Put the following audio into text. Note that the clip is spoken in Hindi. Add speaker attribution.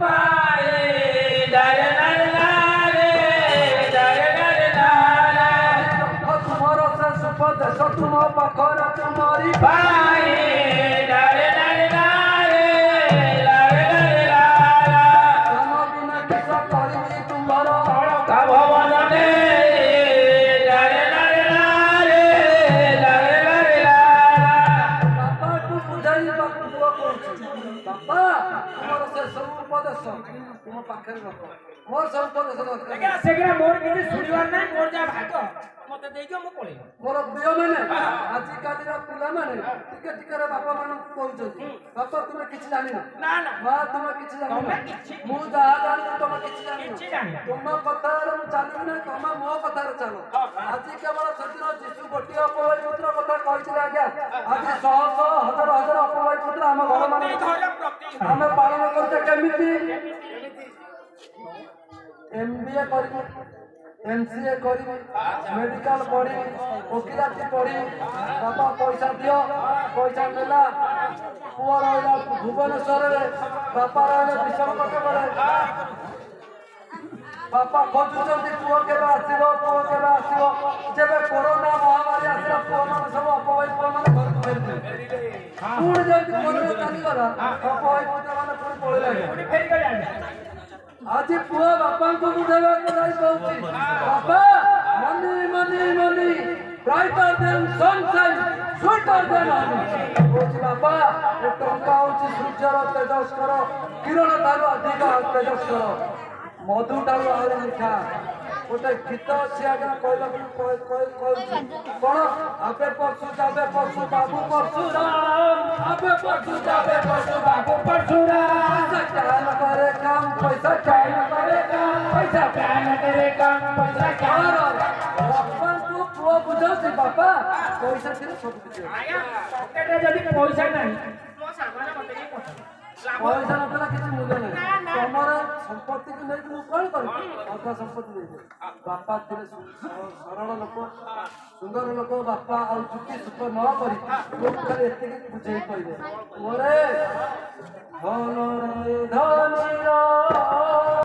Speaker 1: पाए डरे डरे लारे डरे डरे लारा तुम्हारा से सुपद तुम पाखर तुम्हारी पाए डरे डरे लारे डरे डरे लारा जन बिना किस करी तुम्हारा का भवन ने डरे डरे लारे डरे डरे लारा बापा तू बुझाई बापा बापा तुम्हारा से सब उपदेश तुम पाखर रख मोर सब उपदेश
Speaker 2: देखा सेगरा मोर के सुनिवार नाही मोर जा भाग मते देइयो मो पळे
Speaker 1: मोर प्रिय माने आज कालीरा पिला माने टिके टिके रे बापा मान कहउछथि बापा तुमे किछि जानि
Speaker 2: ना ना
Speaker 1: मां तुमे किछि जानि
Speaker 2: तुमे
Speaker 1: मु जा जानि तुमे किछि
Speaker 2: किछि जानि
Speaker 1: तुम कथार मु चालु ना तुम मो कथार चालो आज केवल सतिर जीशु गोटी अपवय पुत्र कथा कहिथिले आज्ञा आज सह सह हजार हजार अपवय पुत्र हम घर माने
Speaker 2: घर प्रति
Speaker 1: हम पालन करते केमिति एमबीए करी एमसीए करी मेडिकल पढ़ी वकिलाती पढ़ी बापा पैसा दियो पैसा नेला पुआ रहा भुवनेश्वर बापा रहा विशाखापट्टनम बापा खोजुंट पुआ के आसो जब कोरोना महामारी आसला पुआ मान सब अपवय पुआ मान घर को फेरते पुणी जब कोरोना चलीगला अपवय पुत्र मान पुणी पळेला
Speaker 2: फेरी गले
Speaker 1: आज पुआ बापा को बुझावा कोई कहउची बापा money money money brighter than sunshine sweeter than honey कहउची बापा ए टंका होची सूर्यर तेजस्कर किरण तारु अधिक तेजस्कर मधु तारु आहुरी मिठा गोटे गीत अच्छी आगे कहउची कोन आबे परसु जाबे परसु बाबू परशुराम आबे परसु जाबे परसु बाबू परशुराम पैसा क्या न करे काम पैसा क्या न करे काम पैसा क्या न करे काम पैसा क्या बापा तू पुआ बुझाउछी बापा पैसा थिले सब किछ
Speaker 2: आया पकेट जदी पैसा नाही मो सामान मते के पछ
Speaker 1: पैसा नथला किछ मूल्य नाही तमर संपत्ति को नहीं तू कोन कर आधा संपत्ति दे बापा थिले सरल लोक सुंदर लोक बापा आ चुकी सुख न करी लोक खाली एते के बुझेई कहिबे मोरे धन रे धनी रा